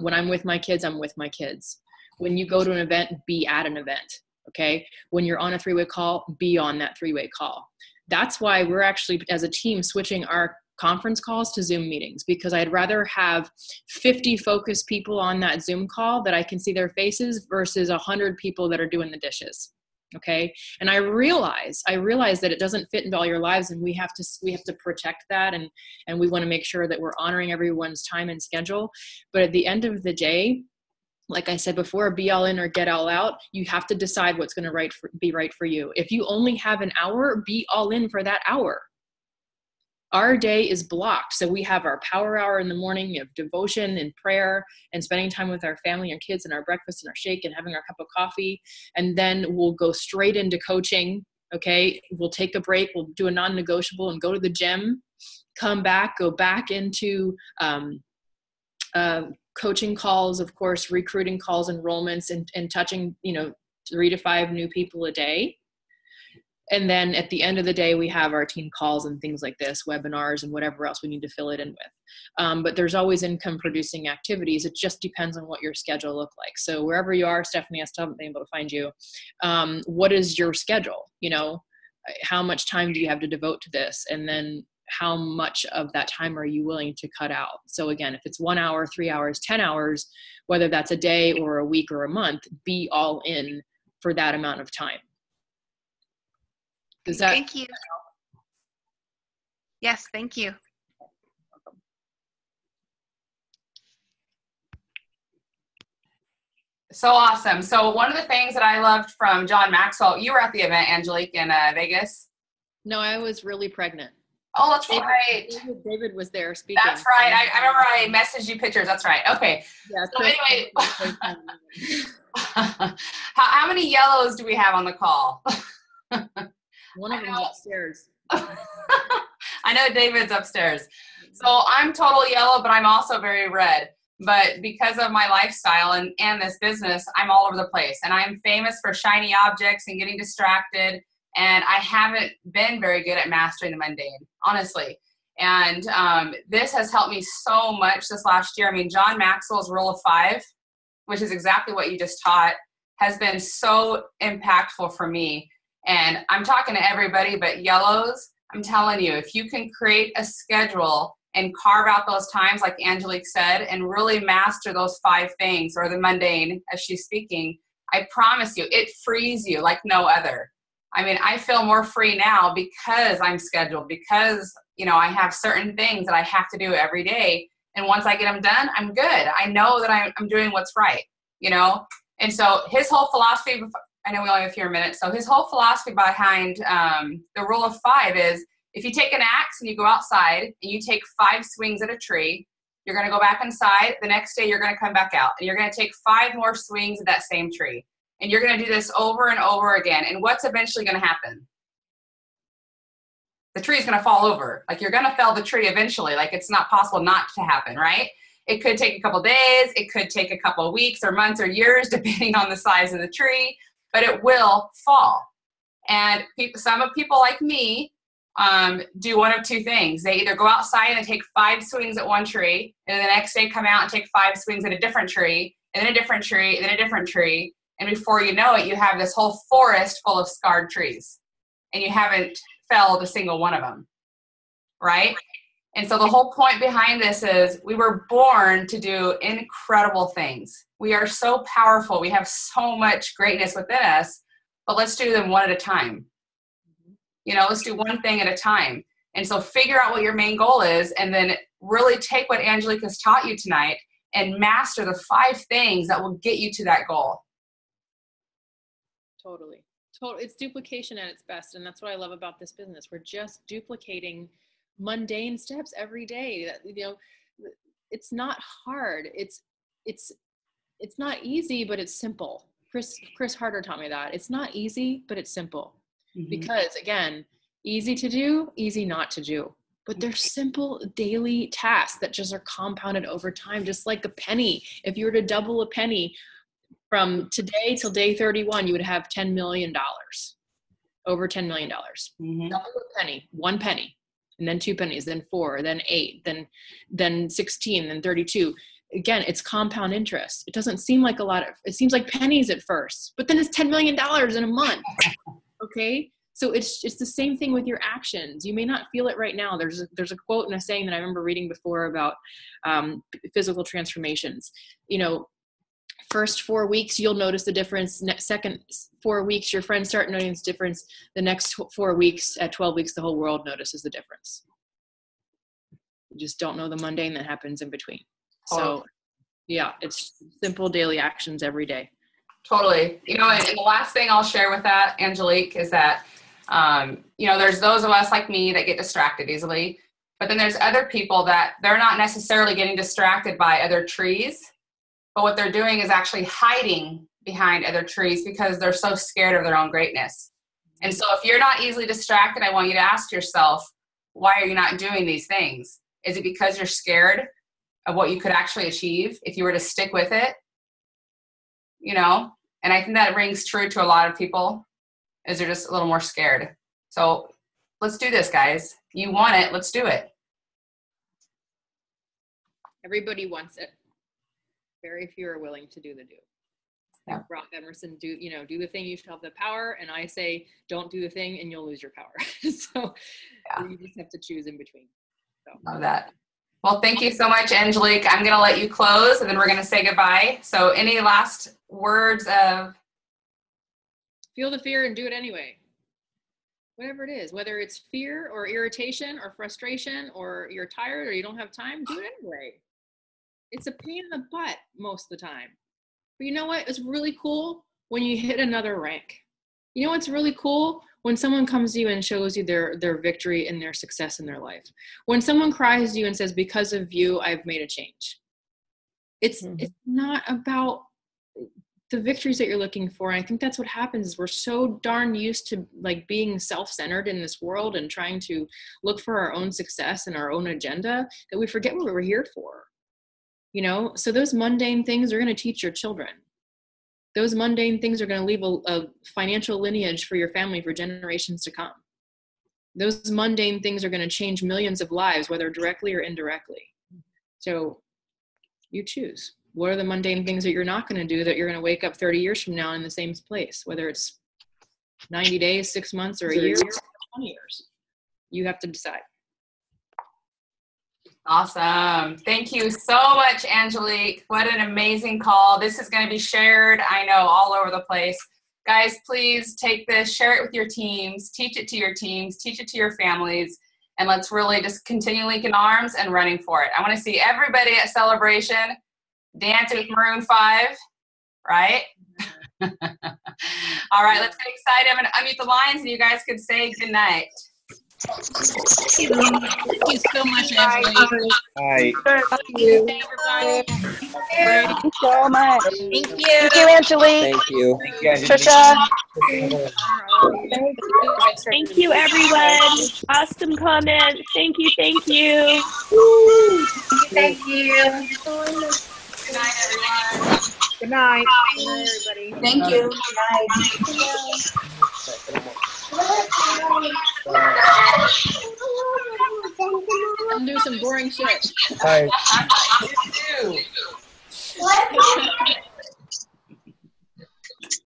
when I'm with my kids, I'm with my kids. When you go to an event, be at an event, okay? When you're on a three-way call, be on that three-way call. That's why we're actually, as a team, switching our conference calls to Zoom meetings, because I'd rather have 50 focused people on that Zoom call that I can see their faces versus 100 people that are doing the dishes. Okay. And I realize that it doesn't fit into all your lives, and we have to protect that. And we want to make sure that we're honoring everyone's time and schedule. But at the end of the day, like I said before, be all in or get all out. You have to decide what's going to be right for you. If you only have an hour, be all in for that hour. Our day is blocked. So we have our power hour in the morning of devotion and prayer and spending time with our family and kids and our breakfast and our shake and having our cup of coffee. And then we'll go straight into coaching Okay. We'll take a break. We'll do a non-negotiable and go to the gym, come back, go back into, coaching calls, of course, recruiting calls, enrollments, and touching, 3 to 5 new people a day. And then at the end of the day, we have our team calls and things like this, webinars and whatever else we need to fill it in with. But there's always income producing activities. It just depends on what your schedule look like. So wherever you are, Stephanie, I still haven't been able to find you. What is your schedule? How much time do you have to devote to this? And then how much of that time are you willing to cut out? So again, if it's 1 hour, 3 hours, 10 hours, whether that's a day or a week or a month, be all in for that amount of time. Thank you. Yes, thank you. So awesome. So one of the things that I loved from John Maxwell, you were at the event, Angelique, in Vegas. No, I was really pregnant. Oh, that's right. David was there speaking. That's right. I remember I messaged you pictures. That's right. Okay. Yeah, so anyway, how many yellows do we have on the call? One of them's upstairs. I know David's upstairs. So I'm total yellow, but I'm also very red. But because of my lifestyle and this business, I'm all over the place. And I'm famous for shiny objects and getting distracted. And I haven't been very good at mastering the mundane, honestly. And this has helped me so much this last year. I mean, John Maxwell's Rule of 5, which is exactly what you just taught, has been so impactful for me. And I'm talking to everybody, but yellows, I'm telling you, if you can create a schedule and carve out those times, like Angelique said, and really master those 5 things, or the mundane as she's speaking, I promise you, it frees you like no other. I mean, I feel more free now because I'm scheduled, because, I have certain things that I have to do every day. And once I get them done, I'm good. I know that I'm doing what's right, And so his whole philosophy, I know we only have a few minutes. So his whole philosophy behind the Rule of 5 is, if you take an axe and you go outside and you take 5 swings at a tree, you're going to go back inside. The next day, you're going to come back out. And you're going to take 5 more swings at that same tree. And you're going to do this over and over again. And what's eventually going to happen? The tree is going to fall over. Like, you're going to fell the tree eventually. Like, it's not possible not to happen, right? It could take a couple days. It could take a couple of weeks or months or years, depending on the size of the tree. But it will fall. And some people like me do one of 2 things. They either go outside and take 5 swings at one tree, and then the next day come out and take 5 swings at a different tree, and then a different tree, and then a different tree. And before you know it, you have this whole forest full of scarred trees, and you haven't felled a single one of them, right? And so the whole point behind this is we were born to do incredible things. We are so powerful. We have so much greatness within us, but let's do them one at a time. Let's do one thing at a time. And so figure out what your main goal is, and then really take what Angelique has taught you tonight and master the 5 things that will get you to that goal. Totally. It's duplication at its best. And that's what I love about this business. We're just duplicating mundane steps every day. It's not hard. It's not easy, but it's simple. Chris Harder taught me that. It's not easy, but it's simple. Mm-hmm. Because again, easy to do, easy not to do. But they're simple daily tasks that just are compounded over time, just like a penny. If you were to double a penny from today till day 31, you would have $10 million, over $10 million. Mm-hmm. Double a penny, 1 penny, and then 2 pennies, then 4, then 8, then 16, then 32. Again, it's compound interest. It doesn't seem like a lot it seems like pennies at first, but then it's $10 million in a month. Okay. So it's the same thing with your actions. You may not feel it right now. There's a quote and a saying that I remember reading before about physical transformations. First 4 weeks, you'll notice the difference. Second 4 weeks, your friends start noticing the difference. The next 4 weeks, at 12 weeks, the whole world notices the difference. You just don't know the mundane that happens in between. So yeah, it's simple daily actions every day. Totally. And the last thing I'll share with that, Angelique, is that, there's those of us like me that get distracted easily, but then there's other people that they're not necessarily getting distracted by other trees, but what they're doing is actually hiding behind other trees because they're so scared of their own greatness. And so if you're not easily distracted, I want you to ask yourself, why are you not doing these things? Is it because you're scared of what you could actually achieve if you were to stick with it? You know, and I think that rings true to a lot of people, is they're just a little more scared. So let's do this, guys. You want it, let's do it. Everybody wants it. Very few are willing to do the do. Yeah. Like Rock Emerson, do the thing, you shall have the power. And I say, don't do the thing and you'll lose your power. So yeah. You just have to choose in between. So. Love that. Well, thank you so much, Angelique. I'm going to let you close and then we're going to say goodbye. So any last words of? Feel the fear and do it anyway. Whatever it is, whether it's fear or irritation or frustration or you're tired or you don't have time, do it anyway. It's a pain in the butt most of the time. But you know what? It's really cool when you hit another rank. You know what's really cool? When someone comes to you and shows you their victory and their success in their life. When someone cries to you and says, because of you, I've made a change. It's not about the victories that you're looking for. And I think that's what happens is we're so darn used to like being self-centered in this world and trying to look for our own success and our own agenda that we forget what we were here for. You know, so those mundane things are going to teach your children. Those mundane things are going to leave a financial lineage for your family for generations to come. Those mundane things are going to change millions of lives, whether directly or indirectly. So you choose. What are the mundane things that you're not going to do that you're going to wake up 30 years from now in the same place, whether it's 90 days, 6 months, or a year, or 20 years? You have to decide. Awesome. Thank you so much, Angelique. What an amazing call. This is going to be shared, I know, all over the place. Guys, please take this, share it with your teams, teach it to your teams, teach it to your families, and let's really just continue linking arms and running for it. I want to see everybody at Celebration dancing with Maroon 5, right? All right, let's get excited. I'm going to unmute the lines and you guys could say goodnight. Thank you so much, Angelique. Hi. Thank you, everybody. Thank you so much. Thank you. Thank you, Angelique. Thank you. Trisha. Thank you, everyone. Awesome comments. Thank you. Thank you. Thank you. Good night, everyone. Good night. Good night, everybody. Thank you. Come do some boring shit. Hi.